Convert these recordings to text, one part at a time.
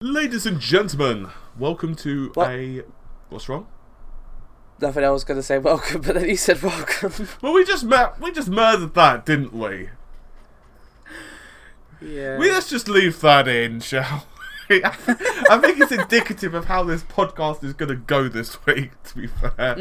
Ladies and gentlemen, welcome to What's wrong? Nothing. I was going to say welcome, but then you said welcome. Well, we just murdered that, didn't we? Yeah. Let's just leave that in, shall we? I think it's indicative of how this podcast is going to go this week, to be fair.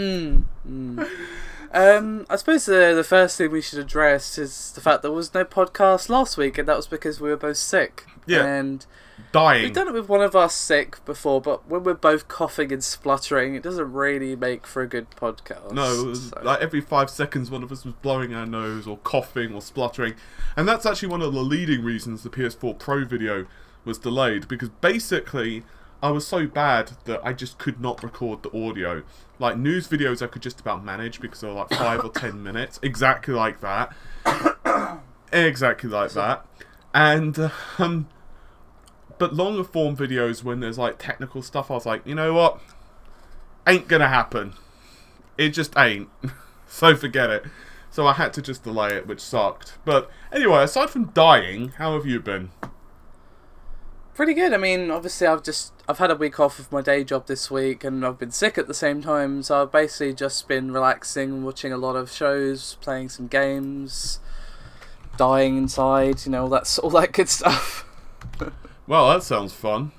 I suppose the first thing we should address is the fact there was no podcast last week, and that was because we were both sick. Yeah. And dying. we've done it with one of us sick before, but when we're both coughing and spluttering, it doesn't really make for a good podcast. No, like every 5 seconds one of us was blowing our nose or coughing or spluttering. And that's actually one of the leading reasons the PS4 Pro video was delayed, because basically I was so bad that I just could not record the audio. Like news videos I could just about manage because they were like 5 or 10 minutes. Exactly like that. Exactly like that. And but longer form videos, when there's like technical stuff, I was like, you know what? Ain't gonna happen. It just ain't. So forget it. So I had to just delay it, which sucked. But anyway, aside from dying, how have you been? Pretty good. I mean, obviously I've had a week off of my day job this week, and I've been sick at the same time, so I've basically just been relaxing, watching a lot of shows, playing some games, dying inside, you know, all that good stuff. Well, that sounds fun.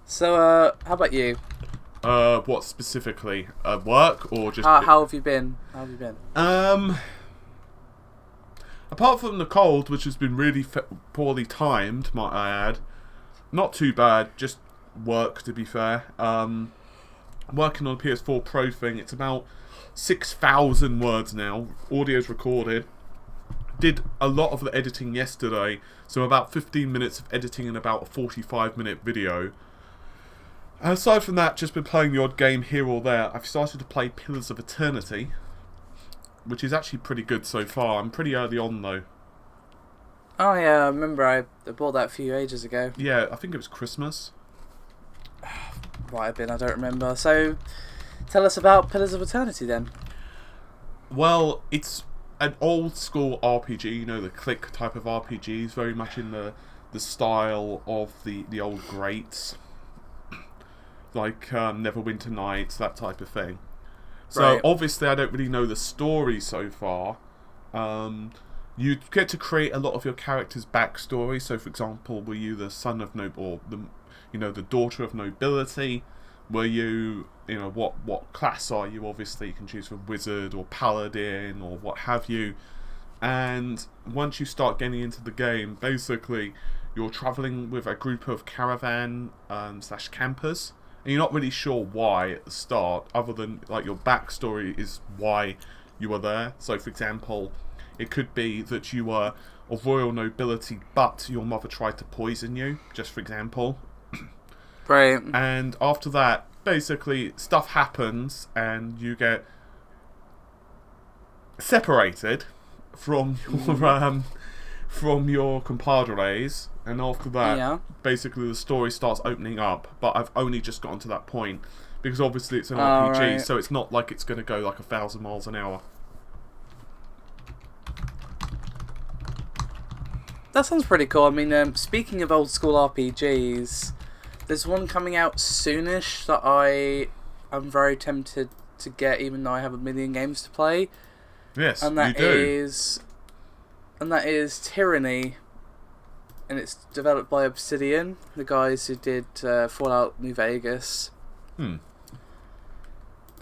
So, how about you? What specifically? Work or just... How have you been? Apart from the cold, which has been really poorly timed, might I add, not too bad, just work, to be fair. Working on a PS4 Pro thing, it's about 6,000 words now, audio's recorded. Did a lot of the editing yesterday, so about 15 minutes of editing and about a 45-minute video. And aside from that, just been playing the odd game here or there. I've started to play Pillars of Eternity, which is actually pretty good so far. I'm pretty early on though. Oh yeah, I remember I bought that a few ages ago. Yeah, I think it was Christmas. Might have been, I don't remember. So, tell us about Pillars of Eternity then. Well, it's an old school RPG, you know, the click type of RPGs, very much in the style of the old greats. Like Neverwinter Nights, that type of thing. So obviously I don't really know the story so far. You get to create a lot of your character's backstory. So for example, were you the son of or the daughter of nobility? Were you, what class are you? Obviously you can choose from wizard or paladin or what have you. And once you start getting into the game, basically you're travelling with a group of caravan / campers. And you're not really sure why at the start, other than like your backstory is why you were there. So for example, it could be that you were of royal nobility, but your mother tried to poison you, just for example. Right. And after that, basically stuff happens and you get separated from your compadres. And after that, basically the story starts opening up. But I've only just gotten to that point. Because obviously it's an RPG, right. So it's not like it's going to go like 1,000 miles an hour. That sounds pretty cool. I mean, speaking of old school RPGs, there's one coming out soonish that I'm very tempted to get, even though I have a million games to play. Yes, and that you do. And that is Tyranny. And it's developed by Obsidian, the guys who did Fallout New Vegas.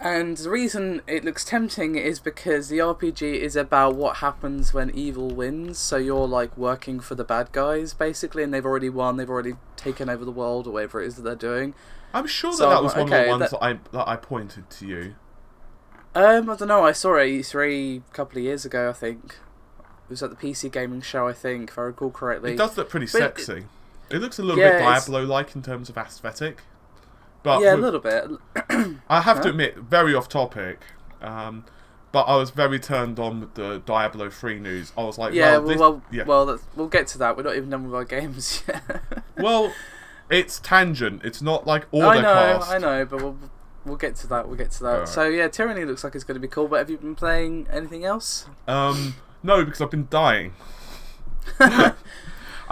And the reason it looks tempting is because the RPG is about what happens when evil wins. So you're like working for the bad guys, basically, and they've already won. They've already taken over the world, or whatever it is that they're doing. I'm sure that was one of the ones that I pointed to you. I don't know. I saw it at E3 a couple of years ago, I think. It was at the PC gaming show, I think, if I recall correctly. It does look pretty sexy. It looks a little bit Diablo-like in terms of aesthetic. But yeah, a little bit. I have to admit, very off topic, but I was very turned on with the Diablo 3 news. I was like, we'll get to that. We're not even done with our games yet. Well, it's tangent. It's not like Ordercast. I know, but we'll get to that. Right. So yeah, Tyranny looks like it's going to be cool. But have you been playing anything else? No, because I've been dying.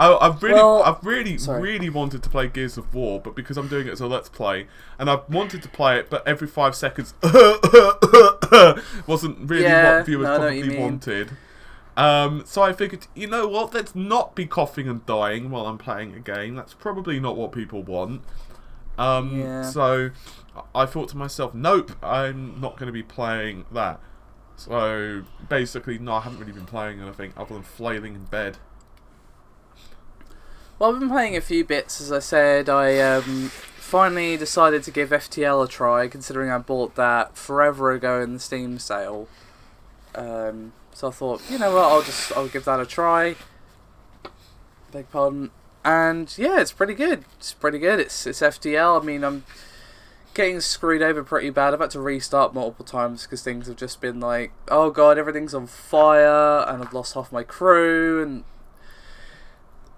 I've Sorry. really wanted to play Gears of War, but because I'm doing it as a Let's Play, and I've wanted to play it, but every 5 seconds wasn't really what viewers probably wanted. So I figured, you know what, let's not be coughing and dying while I'm playing a game. That's probably not what people want. So I thought to myself, nope, I'm not going to be playing that. So basically, no, I haven't really been playing anything other than flailing in bed. Well, I've been playing a few bits, as I said. I finally decided to give FTL a try, considering I bought that forever ago in the Steam sale. So I thought, you know what, I'll give that a try. Beg pardon. And yeah, it's pretty good. It's FTL. I mean, I'm getting screwed over pretty bad. I've had to restart multiple times because things have just been like, oh god, everything's on fire, and I've lost half my crew, and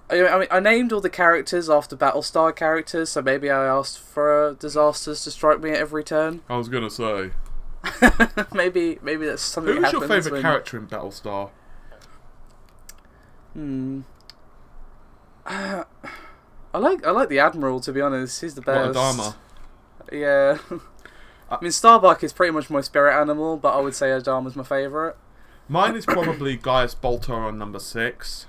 I mean, I named all the characters after Battlestar characters, so maybe I asked for disasters to strike me at every turn. I was gonna say. maybe that's something. Who's your favourite character in Battlestar? I like the Admiral, to be honest. He's the best. What, Adama? Yeah. I mean, Starbuck is pretty much my spirit animal, but I would say Adama's my favourite. Mine is probably Gaius Baltar on number 6.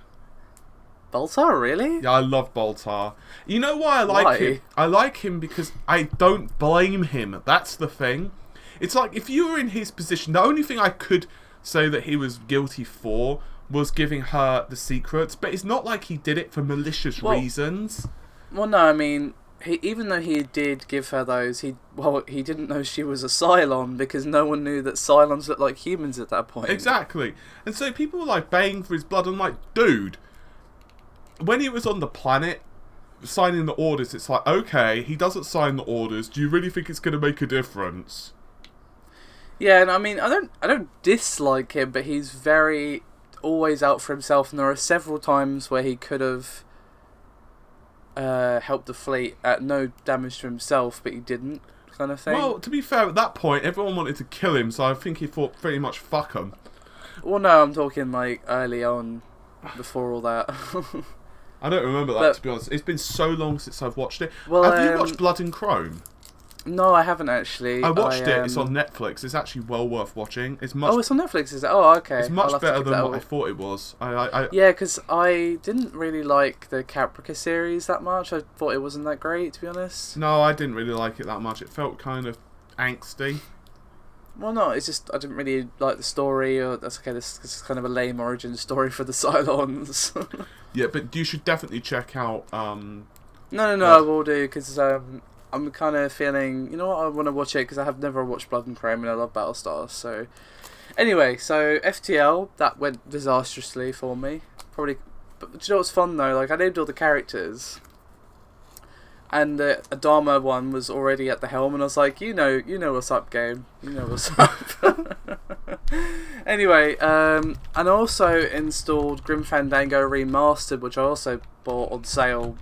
Baltar, really? Yeah, I love Baltar. You know why I like him? I like him because I don't blame him. That's the thing. It's like, if you were in his position, the only thing I could say that he was guilty for was giving her the secrets, but it's not like he did it for malicious reasons. Well, no, I mean, even though he did give her those, he didn't know she was a Cylon, because no one knew that Cylons looked like humans at that point. Exactly. And so people were like baying for his blood. I'm like, dude, when he was on the planet signing the orders, it's like, okay, he doesn't sign the orders. Do you really think it's going to make a difference? Yeah, and I mean, I don't dislike him, but he's very always out for himself, and there are several times where he could have helped the fleet at no damage to himself, but he didn't, kind of thing. Well, to be fair, at that point, everyone wanted to kill him, so I think he thought pretty much fuck him. Well, no, I'm talking like early on, before all that. I don't remember that, to be honest. It's been so long since I've watched it. Well, have you watched Blood and Chrome? No, I haven't actually. I watched it. It's on Netflix. It's actually well worth watching. It's much. Oh, it's on Netflix, is it? Oh, okay. It's much better than what I thought it was. Yeah, because I didn't really like the Caprica series that much. I thought it wasn't that great, to be honest. No, I didn't really like it that much. It felt kind of angsty. Well, no, it's just I didn't really like the story. Or that's okay. This is kind of a lame origin story for the Cylons. Yeah, but you should definitely check out. No, I will do, because I'm kind of feeling, you know what, I want to watch it because I have never watched Blood and Chrome and I love Battlestar. So, anyway, so FTL, that went disastrously for me. Probably, but do you know what's fun though? Like, I named all the characters, and the Adama one was already at the helm, and I was like, you know what's up, game. You know what's up. Anyway, and I also installed Grim Fandango Remastered, which I also bought on sale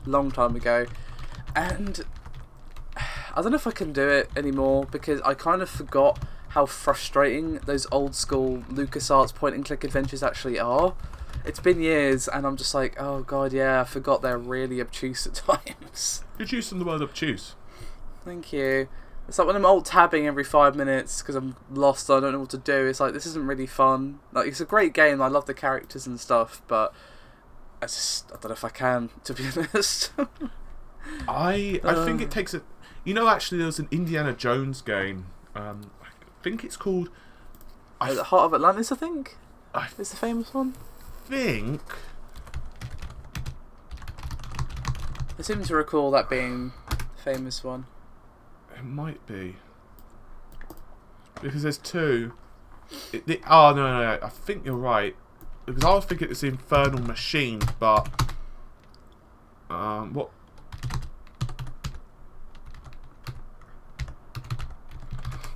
a long time ago. And I don't know if I can do it anymore, because I kind of forgot how frustrating those old school LucasArts point and click adventures actually are. It's been years and I'm just like, oh god, yeah, I forgot they're really obtuse at times. Good use of the word obtuse. Thank you. It's like when I'm alt-tabbing every 5 minutes because I'm lost, I don't know what to do. It's like, this isn't really fun. Like, it's a great game, I love the characters and stuff, but I don't know if I can, to be honest. I think it takes a... You know, actually, there's an Indiana Jones game. I think it's called... The Heart of Atlantis, I think? Is the famous one? I seem to recall that being the famous one. It might be. Because there's two. Oh, no, I think you're right. Because I was thinking it's the Infernal Machine, but... what...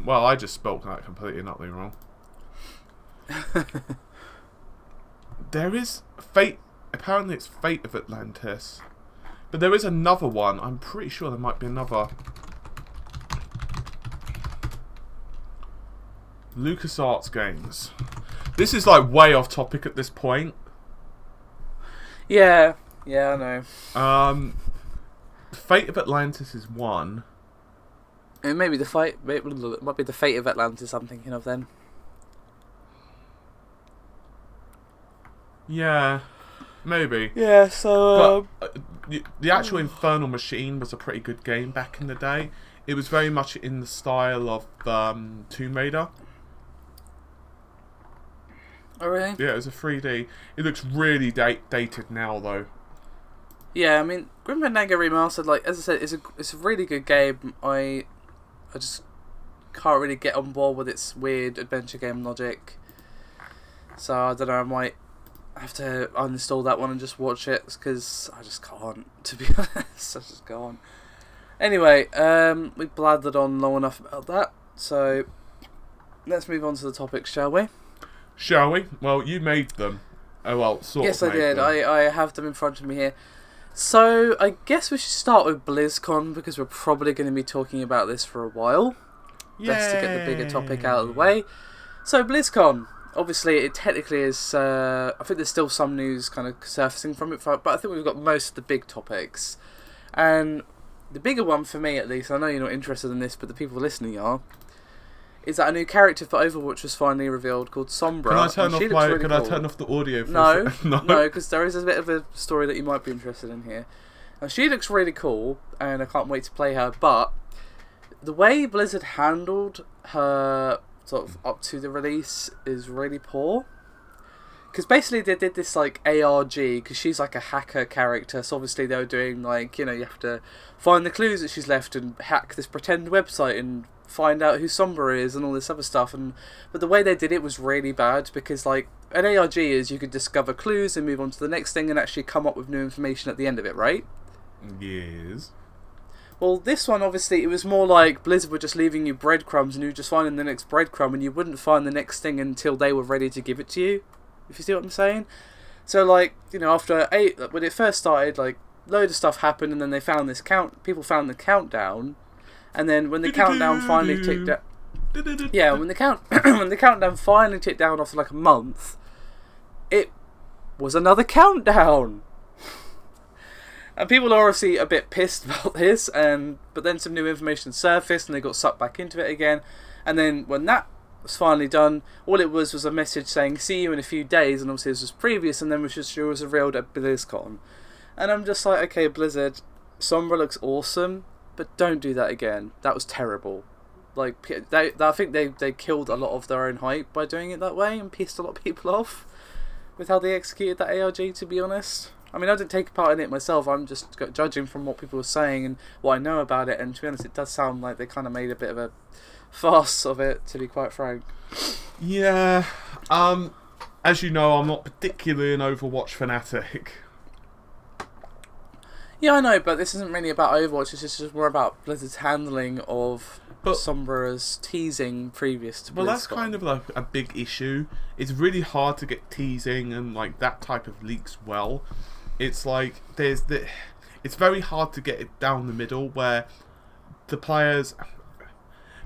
Well, I just spelt that completely and utterly wrong. There is Fate... Apparently it's Fate of Atlantis. But there is another one. I'm pretty sure there might be another. LucasArts games. This is like way off topic at this point. Yeah, I know. Fate of Atlantis is one. And maybe it might be the Fate of Atlantis I'm thinking of then. Yeah, maybe. Yeah, so... But the actual Infernal Machine was a pretty good game back in the day. It was very much in the style of Tomb Raider. Oh, really? Yeah, it was a 3D. It looks really dated now, though. Yeah, I mean, Grim Fandango Remastered, like, as I said, it's a really good game. I just can't really get on board with its weird adventure game logic. So, I don't know, I might have to uninstall that one and just watch it, because I just can't, to be honest. I just can't. Anyway, we blathered on long enough about that, so let's move on to the topics, shall we? Shall we? Well, you made them. Oh, well, sort yes, of. Yes, I did. I have them in front of me here. So, I guess we should start with BlizzCon, because we're probably going to be talking about this for a while. Yay. Best to get the bigger topic out of the way. So, BlizzCon. Obviously, it technically is... I think there's still some news kind of surfacing from it, but I think we've got most of the big topics. And the bigger one for me, at least, I know you're not interested in this, but the people listening are, is that a new character for Overwatch was finally revealed called Sombra. Can I turn off the audio for No, because there is a bit of a story that you might be interested in here. And she looks really cool, and I can't wait to play her, but the way Blizzard handled her sort of up to the release is really poor. Because basically they did this like ARG, because she's like a hacker character, so obviously they were doing like, you know, you have to find the clues that she's left and hack this pretend website and find out who Sombra is and all this other stuff. But the way they did it was really bad, because like an ARG is you could discover clues and move on to the next thing and actually come up with new information at the end of it, right? Yes. Well, this one, obviously, it was more like Blizzard were just leaving you breadcrumbs and you were just finding the next breadcrumb and you wouldn't find the next thing until they were ready to give it to you, if you see what I'm saying. So, like, you know, when it first started, like, load of stuff happened and then they found this people found the countdown, and then when the countdown finally ticked down... Yeah, when the countdown finally ticked down after, like, a month, it was another countdown! And people are obviously a bit pissed about this, but then some new information surfaced and they got sucked back into it again. And then when that was finally done, all it was a message saying, see you in a few days, and obviously this was previous, and then it was revealed at BlizzCon. And I'm just like, okay, Blizzard, Sombra looks awesome, but don't do that again. That was terrible. Like, I think they killed a lot of their own hype by doing it that way and pissed a lot of people off with how they executed that ARG, to be honest. I mean, I didn't take part in it myself, I'm just judging from what people were saying and what I know about it, and to be honest, it does sound like they kind of made a bit of a farce of it, to be quite frank. Yeah, as you know, I'm not particularly an Overwatch fanatic. Yeah, I know, but this isn't really about Overwatch, it's just more about Blizzard's handling of Sombra's teasing previous to BlizzCon. Well, that's kind of like a big issue. It's really hard to get teasing and like that type of leaks well. It's like it's very hard to get it down the middle where the players,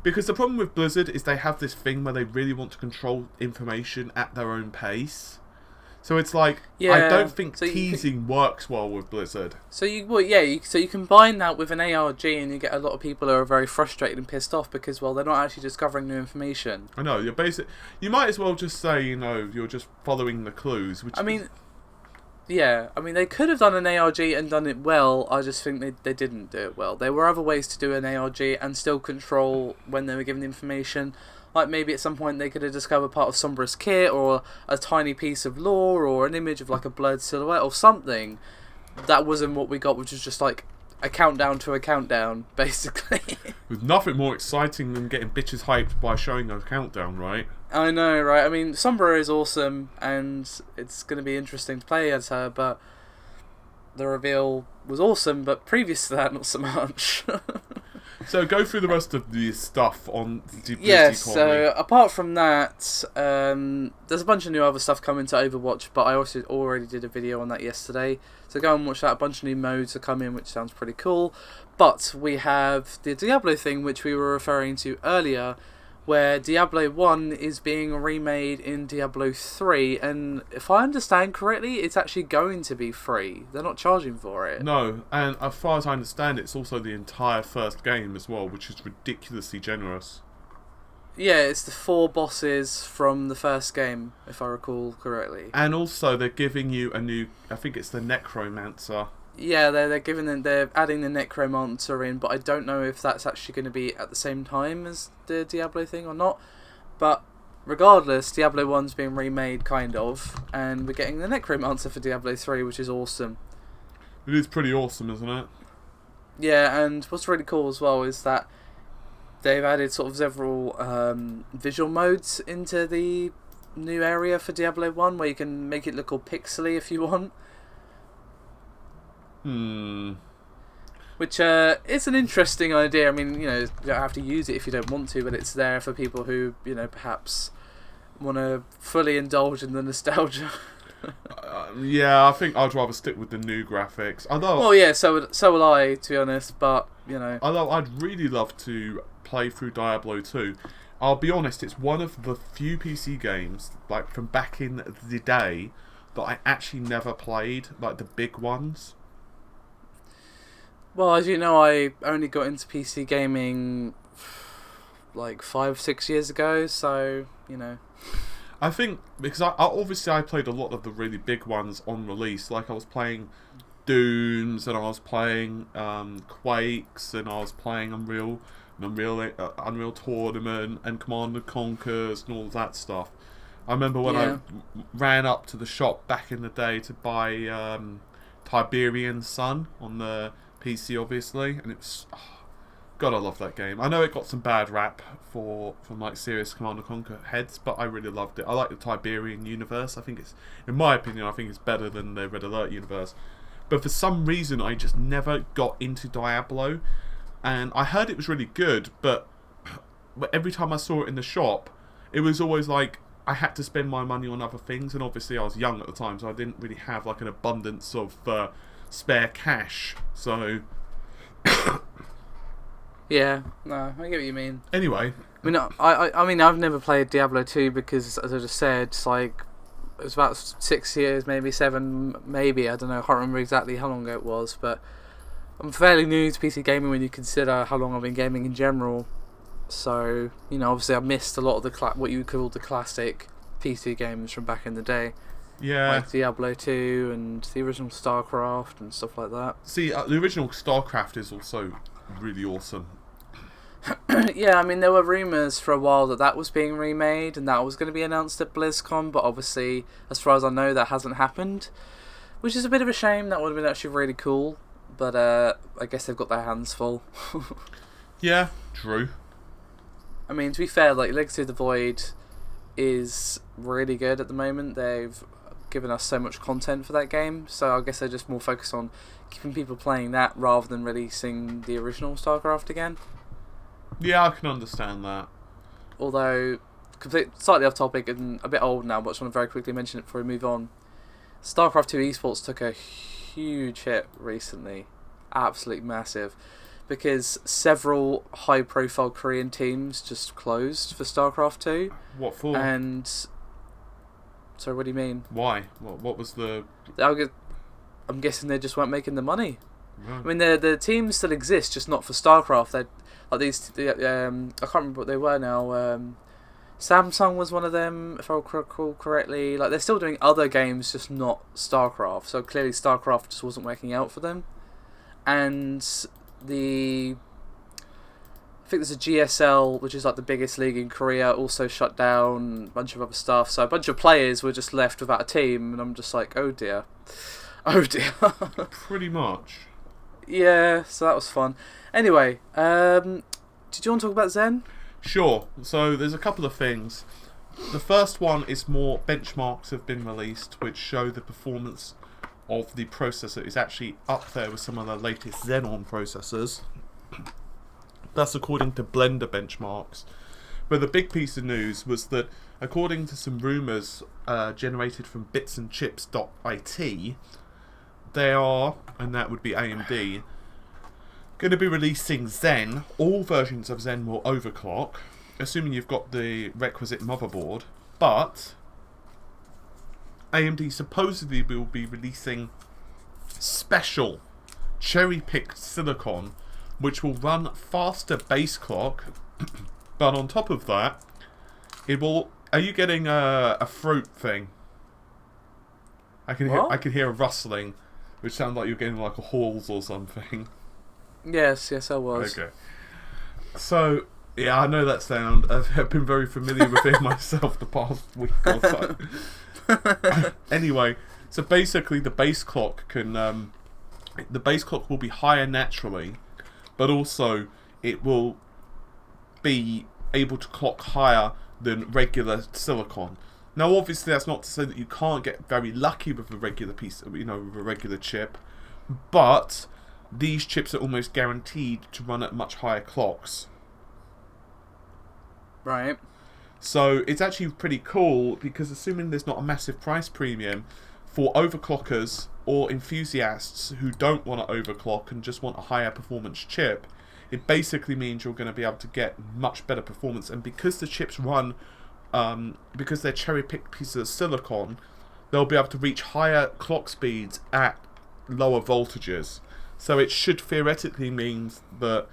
because the problem with Blizzard is they have this thing where they really want to control information at their own pace. So it's like, yeah, I don't think teasing works well with Blizzard. So you combine that with an ARG and you get a lot of people who are very frustrated and pissed off because, well, they're not actually discovering new information. I know, you might as well just say, you know, you're just following the clues. They could have done an ARG and done it well. I just think they didn't do it well. There were other ways to do an ARG and still control when they were given the information. Like maybe at some point they could have discovered part of Sombra's kit, or a tiny piece of lore, or an image of like a blurred silhouette, or something. That wasn't what we got, which was just like a countdown to a countdown, basically. With nothing more exciting than getting bitches hyped by showing a countdown, right? I know, right? I mean, Sombra is awesome, and it's going to be interesting to play as her, but the reveal was awesome, but previous to that, not so much. So go through the rest of the stuff on the Yes, so apart from that, there's a bunch of new other stuff coming to Overwatch, but I also already did a video on that yesterday. So go and watch that. A bunch of new modes are coming, which sounds pretty cool. But we have the Diablo thing, which we were referring to earlier, where Diablo 1 is being remade in Diablo 3, and if I understand correctly, it's actually going to be free. They're not charging for it. No, and as far as I understand, it's also the entire first game as well, which is ridiculously generous. Yeah, it's the 4 bosses from the first game, if I recall correctly. And also, they're giving you a new, I think it's the Necromancer. Yeah, they're adding the Necromancer in, but I don't know if that's actually going to be at the same time as the Diablo thing or not. But regardless, Diablo 1's being remade, kind of, and we're getting the Necromancer for Diablo 3, which is awesome. It is pretty awesome, isn't it? Yeah, and what's really cool as well is that they've added sort of several visual modes into the new area for Diablo 1, where you can make it look all pixely if you want. Which is an interesting idea. I mean, you know, you don't have to use it if you don't want to, but it's there for people who, you know, perhaps want to fully indulge in the nostalgia. Yeah, I think I'd rather stick with the new graphics. Well, yeah, so will I, to be honest, but, you know. Although I'd really love to play through Diablo 2. I'll be honest, it's one of the few PC games, like, from back in the day, that I actually never played, like, the big ones. Well, as you know, I only got into PC gaming like 5-6 years ago, so, you know. I think, because I obviously I played a lot of the really big ones on release, like I was playing Dooms, and I was playing Quakes, and I was playing Unreal Tournament, and Command & Conquers, and all of that stuff. I remember when I ran up to the shop back in the day to buy Tiberian Sun on the PC, obviously, and it was, God, I love that game. I know it got some bad rap from like serious Command & Conquer heads, but I really loved it. I like the Tiberian universe. I think it's, in my opinion, I think it's better than the Red Alert universe. But for some reason, I just never got into Diablo, and I heard it was really good, but every time I saw it in the shop, it was always like I had to spend my money on other things, and obviously I was young at the time, so I didn't really have like an abundance of spare cash, so yeah, no, I get what you mean. Anyway, I mean, I've never played Diablo 2 because, as I just said, it's like it was about 6 years, maybe 7, maybe, I don't know, I can't remember exactly how long ago it was, but I'm fairly new to PC gaming when you consider how long I've been gaming in general. So, you know, obviously I missed a lot of the what you would call the classic PC games from back in the day. Yeah. Like Diablo 2 and the original Starcraft and stuff like that. See, the original Starcraft is also really awesome. Yeah, I mean, there were rumours for a while that was being remade and that was going to be announced at BlizzCon, but obviously, as far as I know, that hasn't happened. Which is a bit of a shame. That would have been actually really cool. But I guess they've got their hands full. Yeah, true. I mean, to be fair, like, Legacy of the Void is really good at the moment. They've given us so much content for that game, so I guess they're just more focused on keeping people playing that rather than releasing the original StarCraft again. Yeah, I can understand that. Although, slightly off topic and a bit old now, but I just want to very quickly mention it before we move on. StarCraft 2 esports took a huge hit recently. Absolutely massive. Because several high-profile Korean teams just closed for StarCraft 2. What for? And... Sorry, what do you mean? Why? What was the... I'm guessing they just weren't making the money. Right. I mean, the teams still exist, just not for StarCraft. They're like these... I can't remember what they were now. Samsung was one of them, if I recall correctly. Like, they're still doing other games, just not StarCraft. So clearly StarCraft just wasn't working out for them. And I think there's a GSL, which is like the biggest league in Korea, also shut down, a bunch of other stuff. So a bunch of players were just left without a team, and I'm just like, oh dear. Oh dear. Pretty much. Yeah, so that was fun. Anyway, did you want to talk about Zen? Sure. So there's a couple of things. The first one is more benchmarks have been released, which show the performance of the processor is actually up there with some of the latest Xenon processors. That's according to Blender benchmarks. But the big piece of news was that, according to some rumours generated from bitsandchips.it, they are, and that would be AMD, going to be releasing Zen. All versions of Zen will overclock, assuming you've got the requisite motherboard, but AMD supposedly will be releasing special cherry-picked silicon which will run faster base clock, but on top of that, it will... Are you getting a throat thing? I can hear a rustling, which sounds like you're getting like a halls or something. Yes, I was. Okay. So, yeah, I know that sound. I've been very familiar with it myself the past week or so. Anyway, so basically the base clock can... the base clock will be higher naturally, but also it will be able to clock higher than regular silicon. Now, obviously, that's not to say that you can't get very lucky with a regular piece, with a regular chip, but these chips are almost guaranteed to run at much higher clocks. Right. So it's actually pretty cool because, assuming there's not a massive price premium for overclockers or enthusiasts who don't want to overclock and just want a higher performance chip, it basically means you're going to be able to get much better performance. And because the chips run, because they're cherry-picked pieces of silicon, they'll be able to reach higher clock speeds at lower voltages. So it should theoretically mean that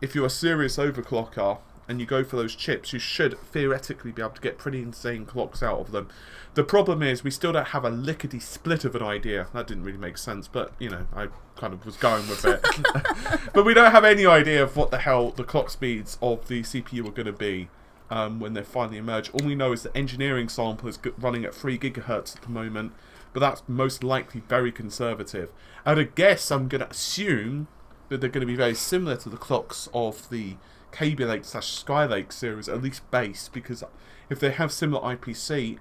if you're a serious overclocker and you go for those chips, you should theoretically be able to get pretty insane clocks out of them. The problem is we still don't have a lickety-split of an idea. That didn't really make sense, but, I kind of was going with it. But we don't have any idea of what the hell the clock speeds of the CPU are going to be when they finally emerge. All we know is the engineering sample is running at 3 gigahertz at the moment, but that's most likely very conservative. And I guess I'm going to assume that they're going to be very similar to the clocks of the Kaby Lake/Skylake series, at least base, because if they have similar IPC,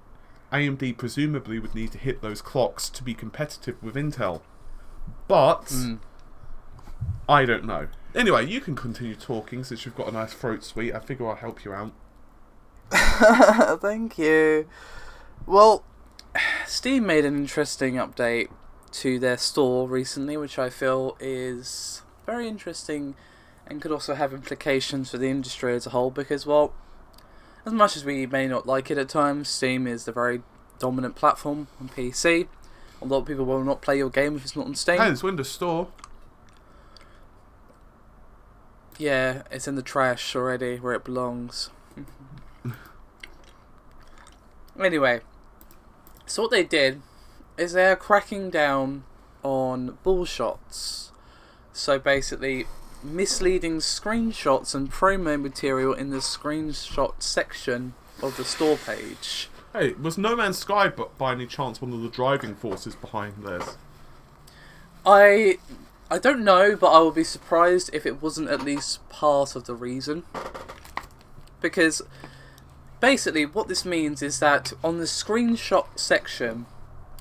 AMD presumably would need to hit those clocks to be competitive with Intel. But I don't know. Anyway, you can continue talking since you've got a nice throat sweet. I figure I'll help you out. Thank you. Well, Steam made an interesting update to their store recently, which I feel is very interesting and could also have implications for the industry as a whole, because, well, as much as we may not like it at times, Steam is the very dominant platform on PC. A lot of people will not play your game if it's not on Steam. Hey, it's Windows Store. Yeah, it's in the trash already, where it belongs. Anyway, so what they did is they're cracking down on bullshots. So basically, misleading screenshots and promo material in the screenshot section of the store page. Hey, was No Man's Sky by any chance one of the driving forces behind this? I don't know, but I would be surprised if it wasn't at least part of the reason. Because basically what this means is that on the screenshot section,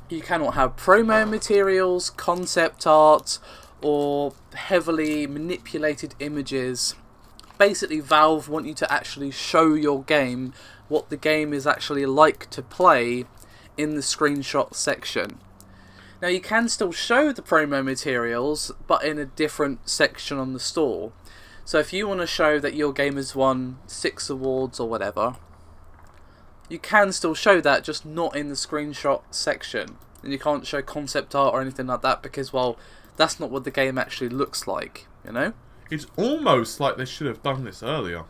you cannot have promo materials, concept art, or heavily manipulated images. Basically, Valve want you to actually show your game what the game is actually like to play in the screenshot section. Now, you can still show the promo materials, but in a different section on the store. So if you want to show that your game has won 6 awards or whatever, you can still show that, just not in the screenshot section. And you can't show concept art or anything like that because, well, that's not what the game actually looks like, It's almost like they should have done this earlier.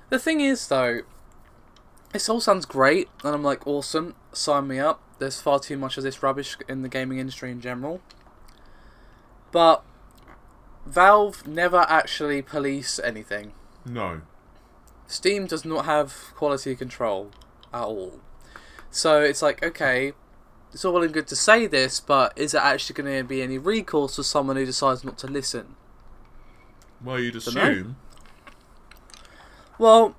The thing is, though, this all sounds great, and I'm like, awesome, sign me up. There's far too much of this rubbish in the gaming industry in general. But Valve never actually police anything. No. Steam does not have quality control at all. So it's like, okay, it's all well and good to say this, but is it actually going to be any recourse for someone who decides not to listen? Well, you'd assume. Well,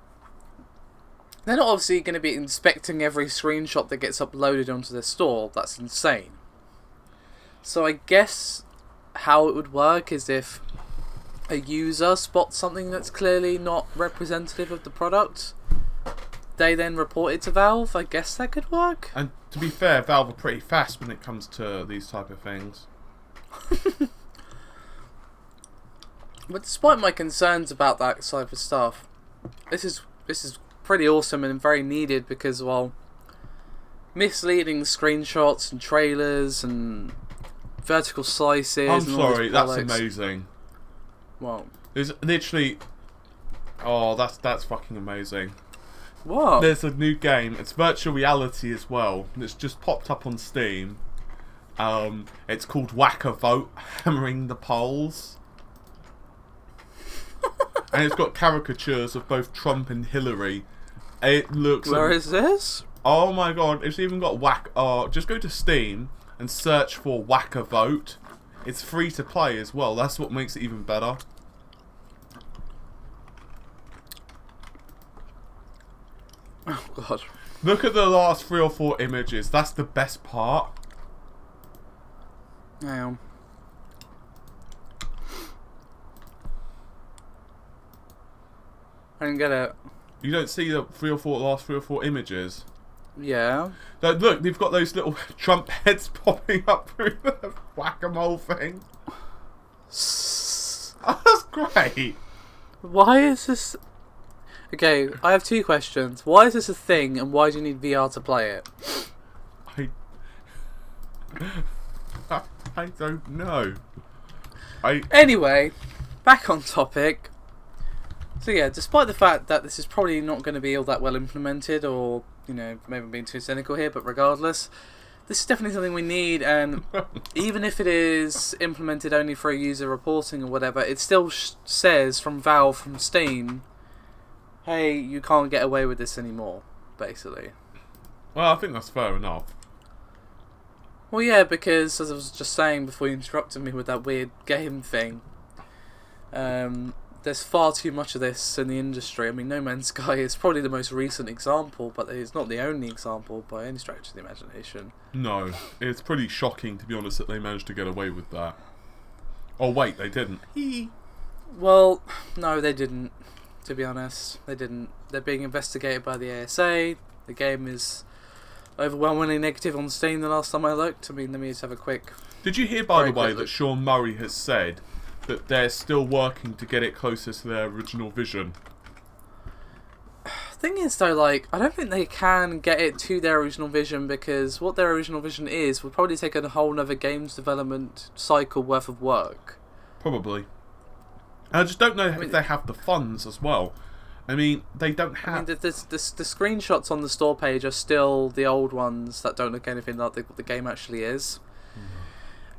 they're not obviously going to be inspecting every screenshot that gets uploaded onto their store. That's insane. So I guess how it would work is if a user spots something that's clearly not representative of the product, they then report it to Valve. I guess that could work. And to be fair, Valve are pretty fast when it comes to these type of things. But despite my concerns about that type of stuff, this is pretty awesome and very needed because, well, misleading screenshots and trailers and vertical slices. I'm and sorry, all that's this bollocks. amazing. Well, There's literally... Oh, that's fucking amazing. what? There's a new game. It's virtual reality as well. And it's just popped up on Steam. It's called Whack a Vote, Hammering the Polls. And it's got caricatures of both Trump and Hillary. It looks... Where is this? Oh my god, it's even got Whack... just go to Steam and search for Whack a Vote. It's free to play as well. That's what makes it even better. Oh god. Look at the last 3 or 4 images. That's the best part. Damn. I didn't get it. You don't see the last 3 or 4 images. Yeah. Look, they've got those little Trump heads popping up through the whack-a-mole thing. Oh, that's great. Why is this... Okay, I have 2 questions. Why is this a thing, and why do you need VR to play it? I don't know. Anyway, back on topic. So yeah, despite the fact that this is probably not going to be all that well implemented, or, you know, maybe I'm being too cynical here, but regardless, this is definitely something we need, and even if it is implemented only for a user reporting or whatever, it still says from Valve, from Steam, hey, you can't get away with this anymore, basically. Well, I think that's fair enough. Well, yeah, because, as I was just saying before you interrupted me with that weird game thing, there's far too much of this in the industry. I mean, No Man's Sky is probably the most recent example, but it's not the only example by any stretch of the imagination. No, it's pretty shocking, to be honest, that they managed to get away with that. Oh, wait, they didn't. Well, no, they didn't, to be honest. They didn't. They're being investigated by the ASA. The game is overwhelmingly negative on Steam the last time I looked. I mean, let me just have a quick... Did you hear, by the way, that Sean Murray has said that they're still working to get it closer to their original vision? Thing is, though, like, I don't think they can get it to their original vision, because what their original vision is would probably take a whole other games development cycle worth of work. Probably. I just don't know if they have the funds as well. I mean, they don't have... I mean, the screenshots on the store page are still the old ones that don't look anything like what the game actually is.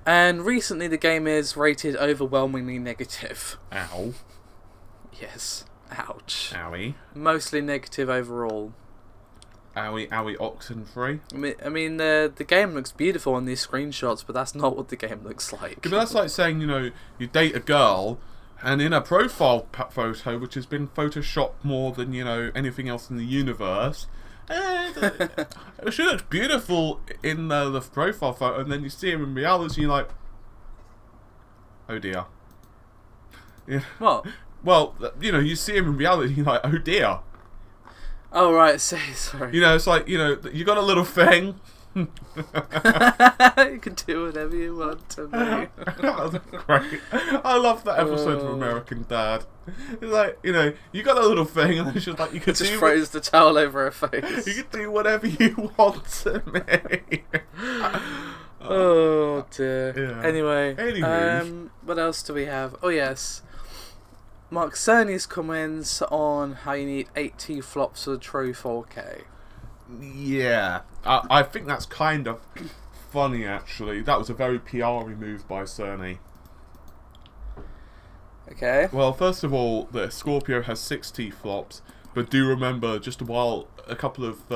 And recently the game is rated overwhelmingly negative. Ow. Yes. Ouch. Owie. Mostly negative overall. Owie, owie, oxen free. I mean, the game looks beautiful on these screenshots, but that's not what the game looks like. But that's like saying, you know, you date a girl, and in a profile photo, which has been photoshopped more than, you know, anything else in the universe, she looks beautiful in the profile photo, and then you see her in reality, and you're like, oh dear. Yeah. What? Well, you know, you see him in reality, and you're like, oh dear. Oh, right, sorry. You know, it's like, you know, you got a little thing. You can do whatever you want to me. That was great. I love that episode of American Dad. It's like, you know, you got a little thing, and it's just like, you can just do... throws the towel over her face. You can do whatever you want to me. Oh, dear. Yeah. Anyway, Anyways. what else do we have? Oh, yes. Mark Cerny's comments on how you need 80 flops for the true 4K. Yeah. I think that's kind of funny, actually. That was a very PR-y move by Cerny. Okay. Well, first of all, the Scorpio has 60 flops, but do remember, just a couple of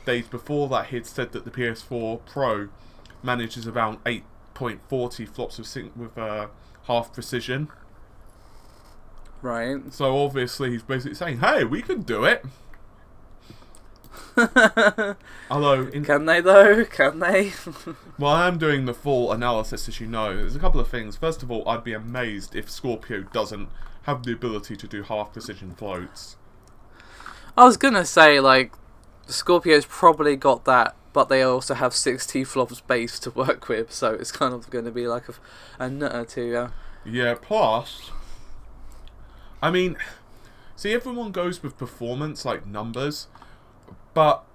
days before that, he'd said that the PS4 Pro manages around 8.40 flops with half precision. Right. So obviously he's basically saying, hey, we can do it. Although, can they though? Can they? Well, I'm doing the full analysis, as you know. There's a couple of things. First of all, I'd be amazed if Scorpio doesn't have the ability to do half precision floats. I was gonna say, like, Scorpio's probably got that, but they also have 60 flops base to work with, so it's kind of going to be like a nutter to Yeah, plus, I mean, See, everyone goes with performance, like numbers, but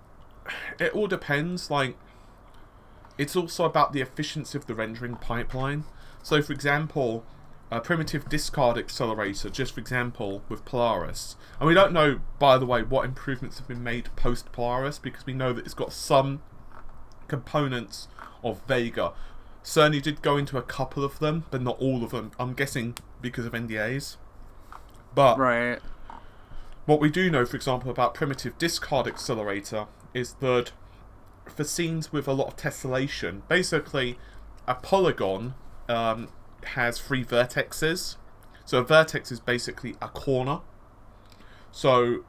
it all depends. Like, it's also about the efficiency of the rendering pipeline. So, for example, a primitive discard accelerator, just for example, with Polaris. And we don't know, by the way, what improvements have been made post-Polaris, because we know that it's got some components of Vega. Certainly did go into a couple of them, but not all of them. I'm guessing because of NDAs. But Right. what we do know, for example, about primitive discard accelerator is that for scenes with a lot of tessellation, basically a polygon has 3 vertexes. So a vertex is basically a corner. So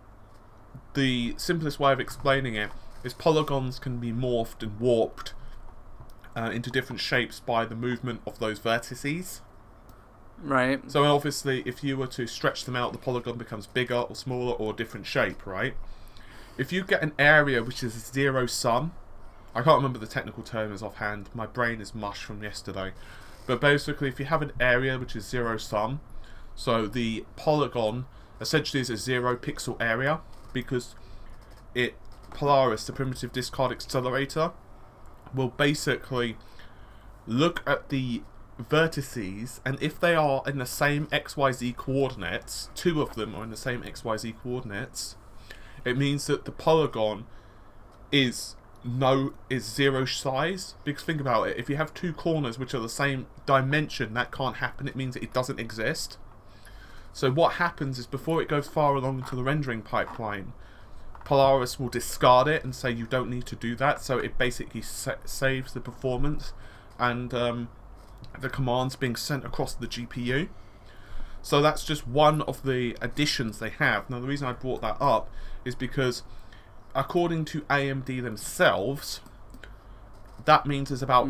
the simplest way of explaining it is polygons can be morphed and warped into different shapes by the movement of those vertices. Right. So obviously, if you were to stretch them out, the polygon becomes bigger or smaller or a different shape, right? If you get an area which is a zero sum, I can't remember the technical term is offhand, my brain is mush from yesterday, but basically if you have an area which is zero sum, so the polygon essentially is a 0 pixel area, because Polaris, the primitive discard accelerator, will basically look at the vertices, and if they are in the same XYZ coordinates, 2 of them are in the same XYZ coordinates, it means that the polygon is 0 size. Because think about it, if you have 2 corners which are the same dimension, that can't happen. It means that it doesn't exist. So what happens is, before it goes far along into the rendering pipeline, Polaris will discard it and say you don't need to do that, so it basically saves the performance and the commands being sent across the GPU. So that's just one of the additions they have. Now, the reason I brought that up is because, according to AMD themselves, that means there's about,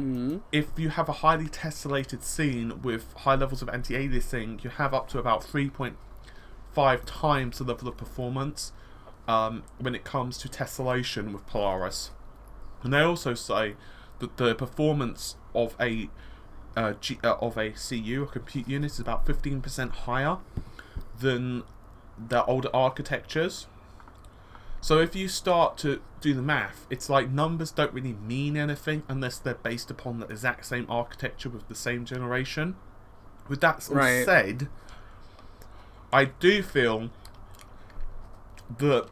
if you have a highly tessellated scene with high levels of anti-aliasing, you have up to about 3.5 times the level of performance when it comes to tessellation with Polaris. And they also say that the performance of a CU, a compute unit, is about 15% higher than the older architectures. So if you start to do the math, it's like numbers don't really mean anything unless they're based upon the exact same architecture with the same generation. With that said, I do feel that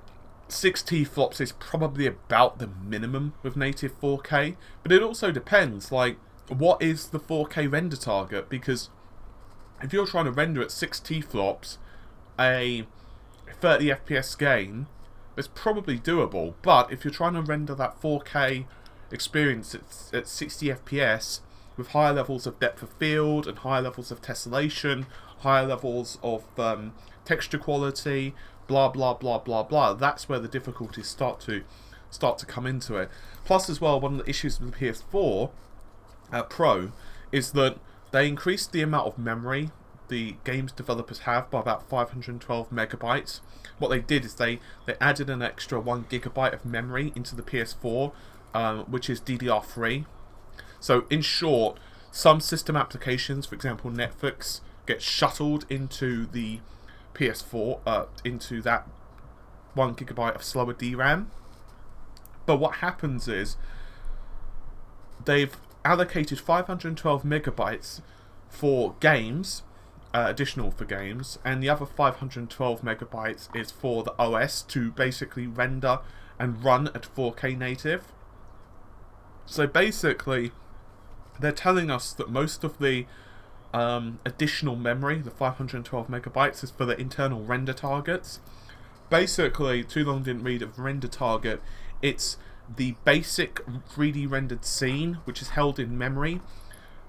6 T-flops is probably about the minimum with native 4K, but it also depends, like, what is the 4K render target? Because if you're trying to render at 6 T-flops a 30 FPS game, it's probably doable. But if you're trying to render that 4K experience at 60 FPS with higher levels of depth of field and higher levels of tessellation, higher levels of texture quality, blah blah blah blah blah, that's where the difficulties start to come into it. Plus, as well, one of the issues with the PS4 Pro is that they increased the amount of memory the games developers have by about 512 megabytes. What they did is they added an extra 1 gigabyte of memory into the PS4, which is DDR3. So in short, some system applications, for example Netflix, get shuttled into the PS4, into that 1 gigabyte of slower DRAM. But what happens is they've allocated 512 megabytes for games, additional for games, and the other 512 megabytes is for the OS to basically render and run at 4K native. So basically, they're telling us that most of the additional memory, the 512 megabytes, is for the internal render targets. Basically, too long didn't read of render target. It's the basic 3D rendered scene, which is held in memory,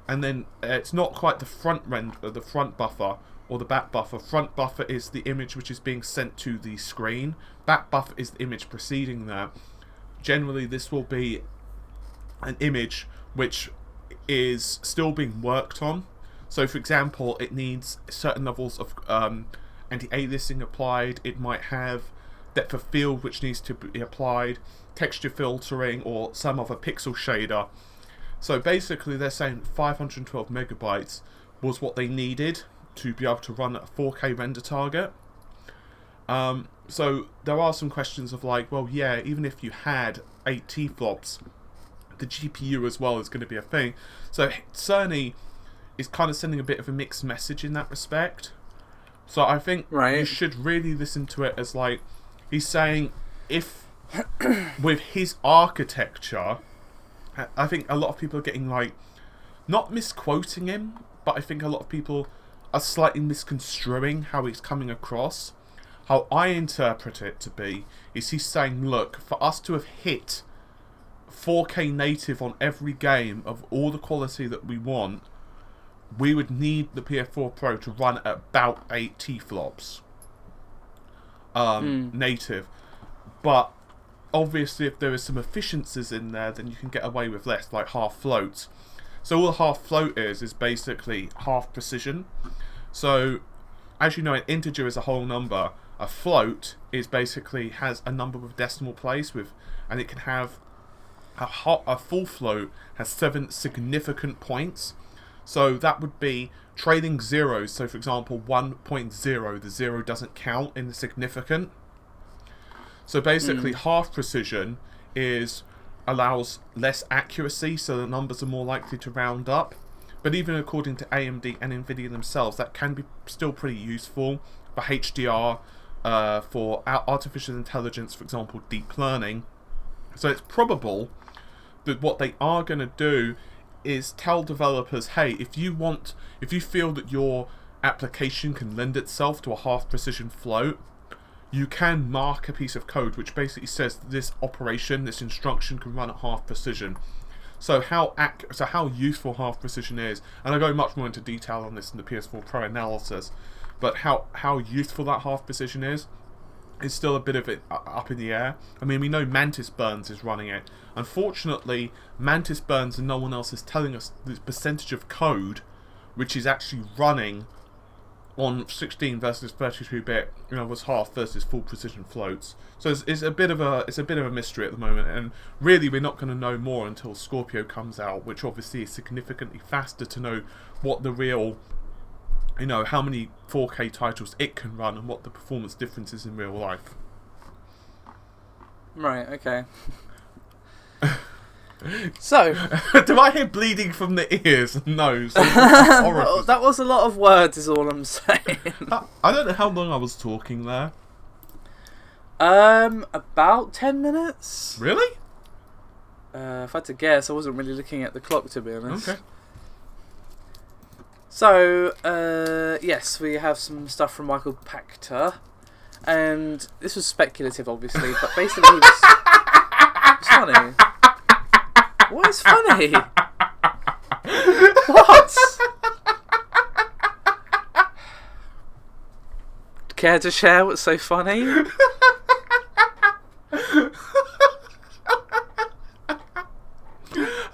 and then it's not quite the front buffer or the back buffer. Front buffer is the image which is being sent to the screen. Back buffer is the image preceding that. Generally, this will be an image which is still being worked on. So, for example, it needs certain levels of anti-aliasing applied. It might have depth of field which needs to be applied, texture filtering, or some other pixel shader. So basically they're saying 512 megabytes was what they needed to be able to run a 4K render target. So there are some questions of like, well, yeah, even if you had 8 T-flops, the GPU as well is going to be a thing. So Cerny is kind of sending a bit of a mixed message in that respect. So I think you should really listen to it as like, he's saying if with his architecture, I think a lot of people are getting like, not misquoting him, but I think a lot of people are slightly misconstruing how he's coming across. How I interpret it to be is he's saying, look, for us to have hit 4K native on every game of all the quality that we want, we would need the PS4 Pro to run at about 8 T-flops native. But obviously if there is some efficiencies in there, then you can get away with less, like half floats. So all a half float is basically half precision. So as you know, an integer is a whole number. A float is basically has a number with decimal place with, and it can have a full float has 7 significant points. So that would be trailing zeros. So for example, 1.0, the 0 doesn't count in the significant. So basically, half precision allows less accuracy, so the numbers are more likely to round up. But even according to AMD and Nvidia themselves, that can be still pretty useful for HDR, for artificial intelligence, for example, deep learning. So it's probable that what they are going to do is tell developers, hey, if you feel that your application can lend itself to a half precision float, you can mark a piece of code which basically says this operation, this instruction can run at half precision. So how useful half precision is, and I go much more into detail on this in the PS4 Pro analysis, but how useful that half precision is still a bit of it up in the air. I mean, we know Mantis Burns is running it. Unfortunately, Mantis Burns and no one else is telling us the percentage of code which is actually running on 16 versus 32-bit, was half versus full precision floats. So it's a bit of a mystery at the moment, and really we're not going to know more until Scorpio comes out, which obviously is significantly faster to know what the real, how many 4K titles it can run and what the performance difference is in real life. Right. Okay. So, do I hear bleeding from the ears and nose? That was a lot of words, is all I'm saying. I don't know how long I was talking there. About 10 minutes. Really? If I had to guess, I wasn't really looking at the clock, to be honest. Okay. So, yes, we have some stuff from Michael Pachter, and this was speculative, obviously, but basically he was... It's funny. What is funny? What? Care to share what's so funny?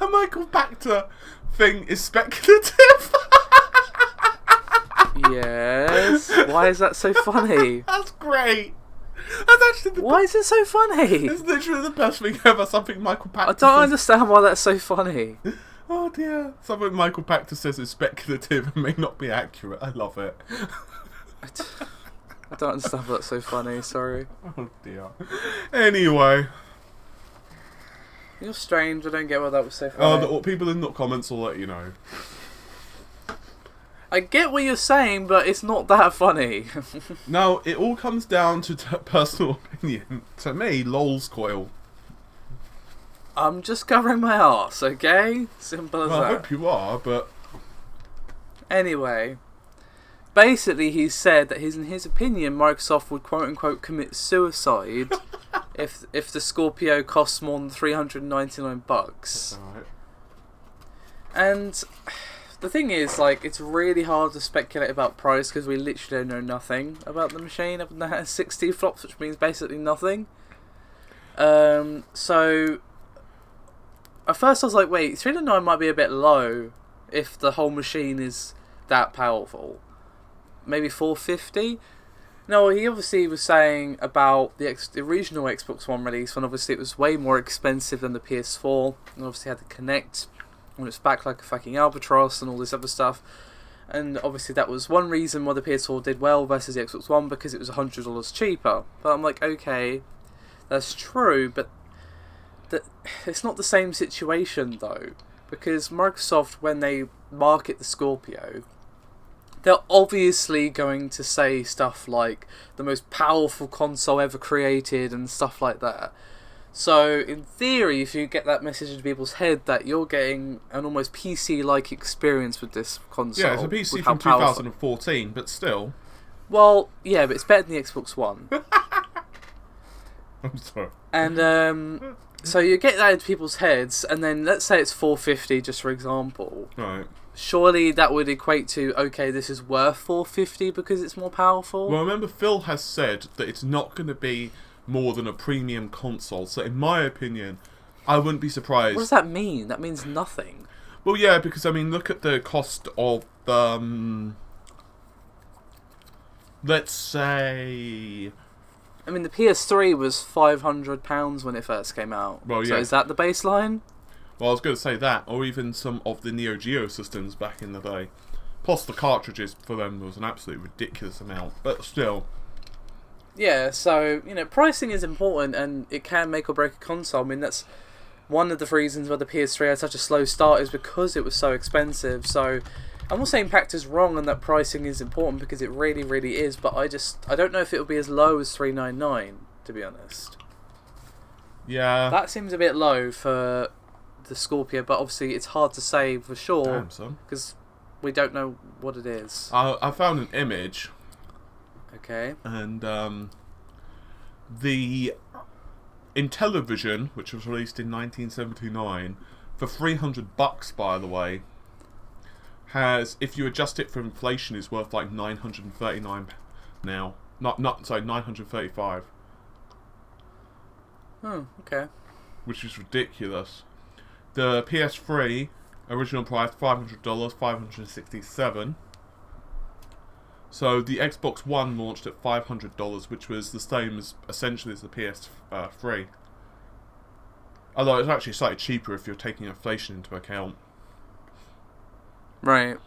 A Michael Pachter thing is speculative. Yes. Why is that so funny? That's great. That's actually why is it so funny? It's literally the best thing ever. Something Michael Pachter I don't understand why that's so funny. Oh dear. Something Michael Pachter says is speculative and may not be accurate. I love it. I don't understand why that's so funny, sorry. Oh dear. Anyway. You're strange, I don't get why that was so funny. The people in the comments will let you know. I get what you're saying, but it's not that funny. No, it all comes down to personal opinion. To me, lol's coil. I'm just covering my arse, okay? Simple as that. I hope you are, but... Anyway. Basically, he said that in his opinion, Microsoft would quote-unquote commit suicide if the Scorpio costs more than $399. That's alright. And... the thing is, it's really hard to speculate about price because we literally don't know nothing about the machine. Other than that, it has 60 flops, which means basically nothing. So, at first I was like, wait, 399 might be a bit low if the whole machine is that powerful. Maybe 450? No, he obviously was saying about the original Xbox One release, when obviously it was way more expensive than the PS4, and obviously had the Kinect, when it's back like a fucking albatross and all this other stuff. And obviously that was one reason why the PS4 did well versus the Xbox One, because it was $100 cheaper. But I'm like, okay, that's true, but it's not the same situation though. Because Microsoft, when they market the Scorpio, they're obviously going to say stuff like the most powerful console ever created and stuff like that. So, in theory, if you get that message into people's head that you're getting an almost PC-like experience with this console... Yeah, it's a PC from 2014, but still... Well, yeah, but it's better than the Xbox One. I'm sorry. And, so you get that into people's heads, and then let's say it's $450, just for example. Right. Surely that would equate to, okay, this is worth $450 because it's more powerful? Well, remember, Phil has said that it's not going to be more than a premium console, so in my opinion, I wouldn't be surprised. What does that mean? That means nothing. Well, yeah, because, I mean, look at the cost of, let's say... I mean, the PS3 was £500 when it first came out. Well, yeah. So is that the baseline? Well, I was going to say that, or even some of the Neo Geo systems back in the day. Plus, the cartridges for them was an absolutely ridiculous amount, but still... Yeah, so, pricing is important, and it can make or break a console. I mean, that's one of the reasons why the PS3 had such a slow start, is because it was so expensive. So, I'm not saying Pactor's wrong and that pricing is important, because it really, really is, but I don't know if it'll be as low as $399, to be honest. Yeah. That seems a bit low for the Scorpio, but obviously it's hard to say for sure. Damn, son. Because we don't know what it is. I found an image... Okay. And the Intellivision, which was released in 1979, for $300, by the way, has, if you adjust it for inflation, is worth like $939 now. Sorry, $935. Oh, okay. Which is ridiculous. The PS3 original price $500, $567. So the Xbox One launched at $500, which was the same as essentially as the PS3. Although it's actually slightly cheaper if you're taking inflation into account. Right.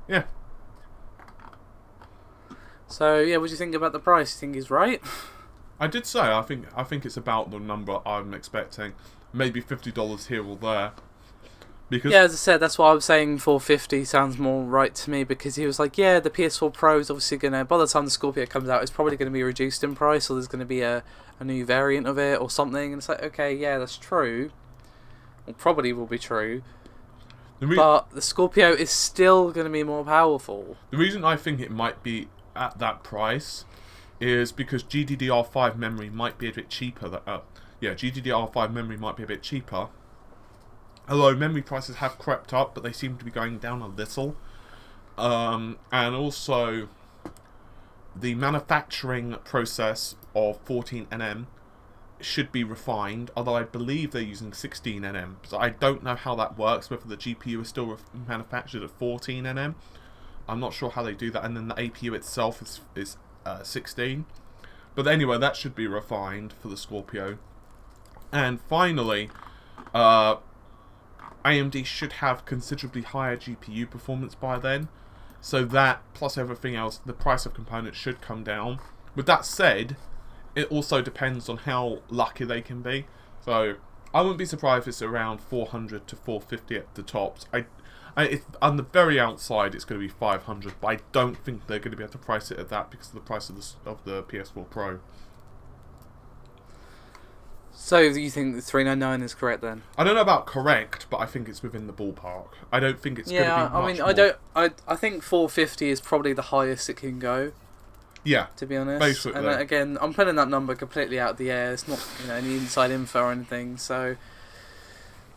Yeah. So yeah, what do you think about the price? You think he's right? I did say I think it's about the number I'm expecting. Maybe $50 here or there. Because yeah, as I said, that's why I was saying $450 sounds more right to me, because he was like, yeah, the PS4 Pro is obviously going to, by the time the Scorpio comes out, it's probably going to be reduced in price, or there's going to be a new variant of it or something, and it's like, okay, yeah, that's true. Well, probably will be true. But the Scorpio is still going to be more powerful. The reason I think it might be at that price is because GDDR5 memory might be a bit cheaper. GDDR5 memory might be a bit cheaper. Although memory prices have crept up, but they seem to be going down a little. And also, the manufacturing process of 14nm should be refined, although I believe they're using 16nm. So I don't know how that works, whether the GPU is still manufactured at 14nm. I'm not sure how they do that, and then the APU itself is 16. But anyway, that should be refined for the Scorpio. And finally, AMD should have considerably higher GPU performance by then, so that, plus everything else, the price of components should come down. With that said, it also depends on how lucky they can be. So, I wouldn't be surprised if it's around 400 to 450 at the tops. On the very outside, it's going to be 500, but I don't think they're going to be able to price it at that because of the price of the PS4 Pro. So you think the $399 is correct then? I don't know about correct, but I think it's within the ballpark. I don't think it's going to be much more. I think $450 is probably the highest it can go. Yeah, to be honest. basically. And again, I'm putting that number completely out of the air. It's not any inside info or anything. So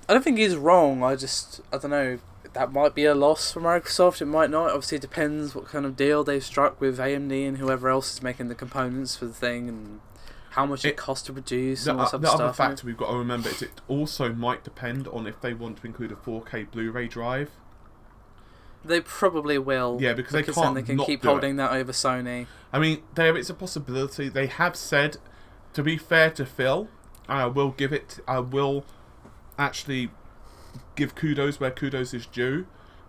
I don't think he's wrong. I don't know. That might be a loss for Microsoft. It might not. Obviously, it depends what kind of deal they've struck with AMD and whoever else is making the components for the thing, and how much it costs to produce and all that the stuff. other factor we've got to remember is it also might depend on if they want to include a 4K Blu-ray drive. They probably will. Yeah, because they can't then they can not keep do holding it. that over Sony. I mean, there is a possibility. They have said, to be fair to Phil, I will actually give kudos where kudos is due.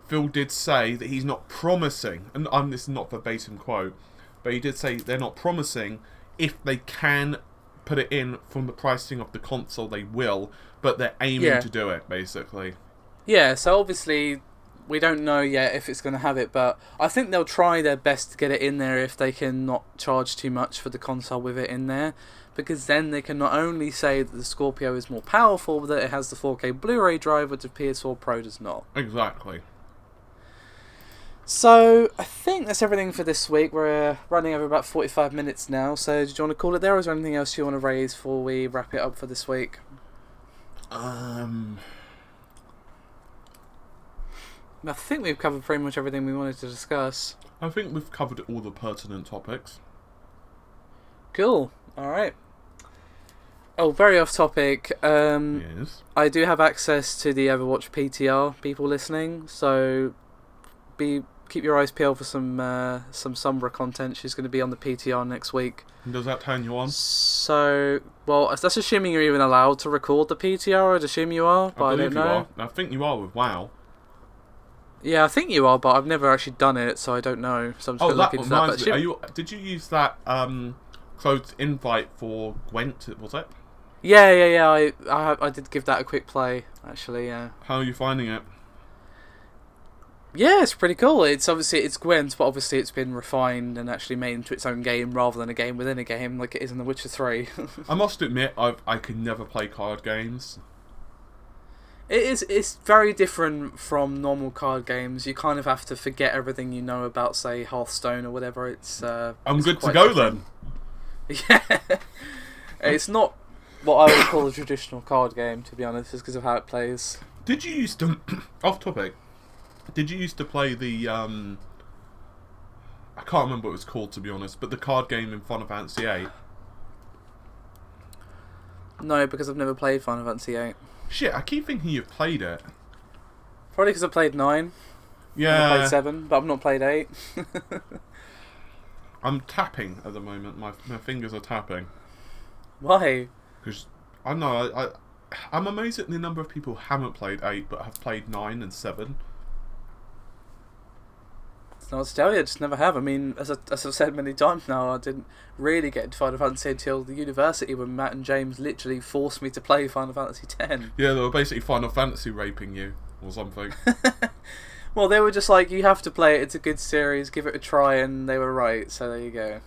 Phil did say that he's not promising, and this is not verbatim quote, but he did say they're not promising if they can put it in from the pricing of the console, they will, but they're aiming to do it, basically. Yeah, so obviously we don't know yet if it's going to have it, but I think they'll try their best to get it in there if they can not charge too much for the console with it in there, because then they can not only say that the Scorpio is more powerful, but that it has the 4K Blu-ray drive, which the PS4 Pro does not. Exactly. So, I think that's everything for this week. We're running over about 45 minutes now, so do you want to call it there, or is there anything else you want to raise before we wrap it up for this week? I think we've covered pretty much everything we wanted to discuss. I think we've covered all the pertinent topics. Cool. Alright. Oh, very off topic. Yes. I do have access to the Overwatch PTR, people listening, so keep your eyes peeled for some Sombra content. She's going to be on the PTR next week. And does that turn you on? So, well, that's assuming you're even allowed to record the PTR. I'd assume you are, but I don't know. I think you are with WoW. Yeah, I think you are, but I've never actually done it, so I don't know. So I'm just going to look into that. Did you use that closed invite for Gwent? Was it? Yeah. I did give that a quick play, actually. Yeah. How are you finding it? Yeah, it's pretty cool. It's Gwent, but obviously it's been refined and actually made into its own game rather than a game within a game like it is in The Witcher 3. I must admit, I could never play card games. It's very different from normal card games. You kind of have to forget everything you know about, say, Hearthstone or whatever. I'm good to go different. Then. Yeah. It's not what I would call a traditional card game, to be honest, just because of how it plays. Did you used to... off topic. Did you used to play the, I can't remember what it was called, to be honest, but the card game in Final Fantasy VIII? No, because I've never played Final Fantasy VIII. Shit, I keep thinking you've played it. Probably because I played 9. Yeah. I played 7, but I've not played 8. I'm tapping at the moment. My fingers are tapping. Why? Because, I don't know, I'm amazed at the number of people who haven't played 8, but have played 9 and 7. Not to tell you, I just never have. I mean, as I've said many times now, I didn't really get into Final Fantasy until the university when Matt and James literally forced me to play Final Fantasy X. Yeah, they were basically Final Fantasy raping you, or something. Well, they were just like, you have to play it, it's a good series, give it a try, and they were right, so there you go.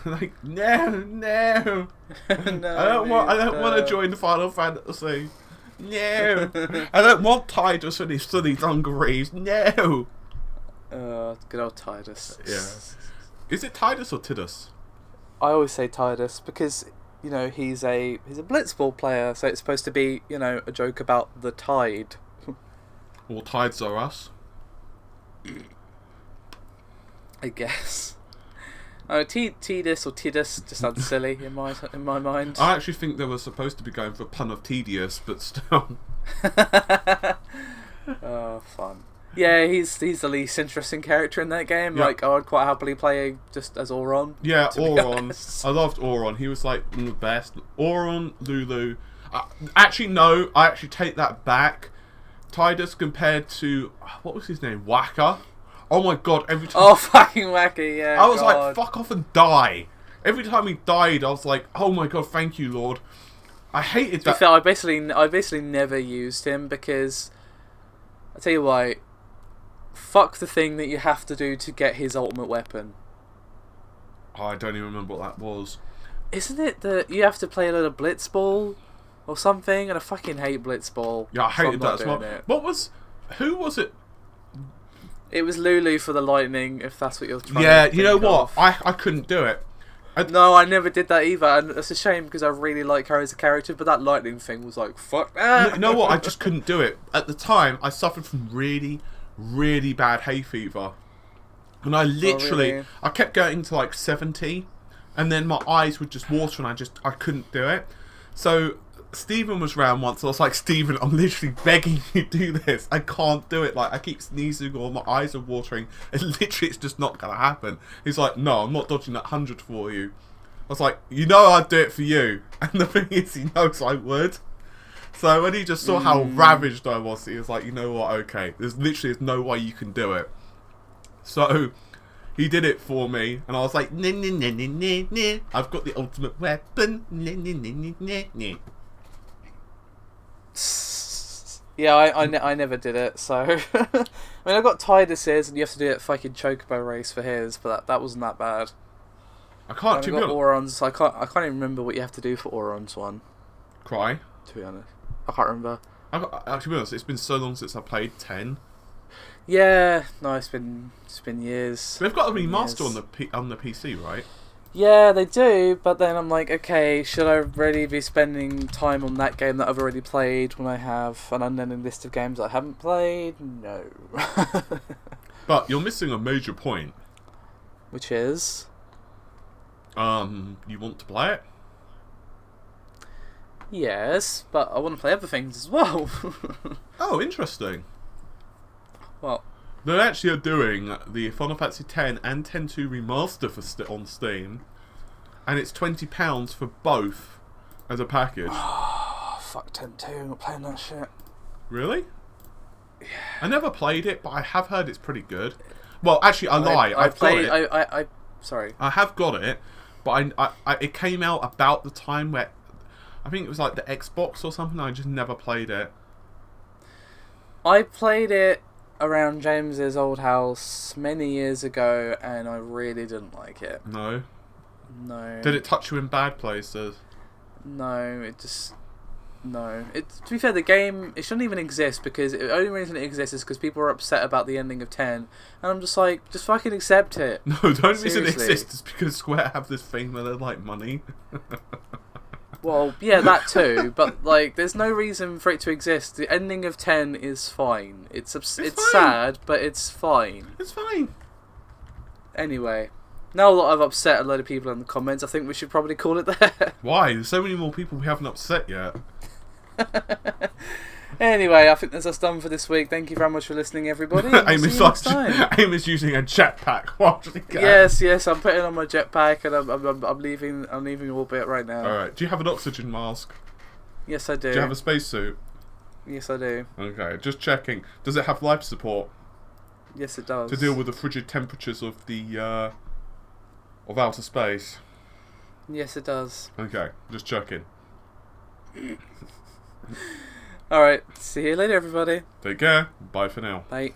Like, no. No, I don't want to join the Final Fantasy. No. I don't want Tidus and his silly dungarees. No. Good old Tidus. Yeah. Is it Tidus or Tidus? I always say Tidus because, you know, he's a blitzball player, so it's supposed to be, you know, a joke about the tide. All tides are us. I guess. Tidus or Tidus just sounds silly in my mind. I actually think they were supposed to be going for a pun of tedious, but still. Oh, fun. Yeah, he's the least interesting character in that game. Yeah. Like, I would quite happily play just as Auron. Yeah, Auron. I loved Auron. He was like one of the best. Auron, Lulu. Actually, no. I actually take that back. Tidus compared to what was his name? Waka. Oh my god! Every time. Oh fucking Wacky! Yeah. I was like, fuck off and die. Every time he died, I was like, oh my god, thank you, Lord. I hated that. I basically never used him because I tell you why. Fuck the thing that you have to do to get his ultimate weapon. Oh, I don't even remember what that was. Isn't it that you have to play a little blitzball or something? And I fucking hate blitzball. Yeah, I hated that as well. Who was it? It was Lulu for the lightning, if that's what you're trying to Yeah, think you know what? of. I couldn't do it. No, I never did that either, and it's a shame because I really like her as a character, but that lightning thing was like, fuck. You know what? I just couldn't do it. At the time, I suffered from really, really bad hay fever. And I literally, really? I kept getting to like 70, and then my eyes would just water, and I couldn't do it. So Stephen was round once, and I was like, Stephen, I'm literally begging you to do this. I can't do it. Like, I keep sneezing, or my eyes are watering, and literally it's just not going to happen. He's like, no, I'm not dodging that 100 for you. I was like, you know I'd do it for you. And the thing is, he knows I would. So when he just saw how ravaged I was, he was like, you know what, okay, there's no way you can do it. So he did it for me, and I was like, nah, nah, nah, nah, nah, nah. I've got the ultimate weapon. Nah, nah, nah, nah, nah, nah. Yeah, I never did it, so... I mean, I got Tidus's, and you have to do it fucking Chocobo race for his, but that wasn't that bad. I can't, And to I be got honest. Auron's, I can't even remember what you have to do for Auron's one, Cry. to be honest. I can't remember. To be honest, it's been so long since I played 10. Yeah, no, it's been years. They've got a remaster on the PC, right? Yeah, they do, but then I'm like, okay, should I really be spending time on that game that I've already played when I have an unending list of games I haven't played? No. But you're missing a major point. Which is? You want to play it? Yes, but I want to play other things as well. Oh, interesting. Well, They actually are doing the Final Fantasy X and X-2 remaster on Steam, and it's £20 for both as a package. oh, fuck 10-2, I'm not playing that shit. Really? Yeah. I never played it, but I have heard it's pretty good. Well, actually, I lie. I've got it. Sorry. I have got it, but it came out about the time where I think it was like the Xbox or something. I just never played it. I played it around James's old house many years ago, and I really didn't like it. No. No. Did it touch you in bad places? No, it just... No. To be fair, the game, it shouldn't even exist, because the only reason it exists is because people are upset about the ending of 10, and I'm just like, just fucking accept it. No, the only reason it Seriously. exists is because Square have this thing where they're like money. Well, yeah, that too, but like, there's no reason for it to exist. The ending of 10 is fine. It's fine. sad, but it's fine. It's fine. Anyway, now that I've upset a load of people in the comments, I think we should probably call it there. Why? There's so many more people we haven't upset yet. Anyway, I think that's us done for this week. Thank you very much for listening, everybody. Aim See is, you next time. Aim is using a jetpack while she can. Yes, I'm putting on my jetpack, and I'm leaving orbit right now. Alright, do you have an oxygen mask? Yes, I do. Do you have a spacesuit? Yes, I do. Okay, just checking. Does it have life support Yes, it does. to deal with the frigid temperatures of the of outer space? Yes, it does. Okay, just checking. Alright, see you later, everybody. Take care. Bye for now. Bye.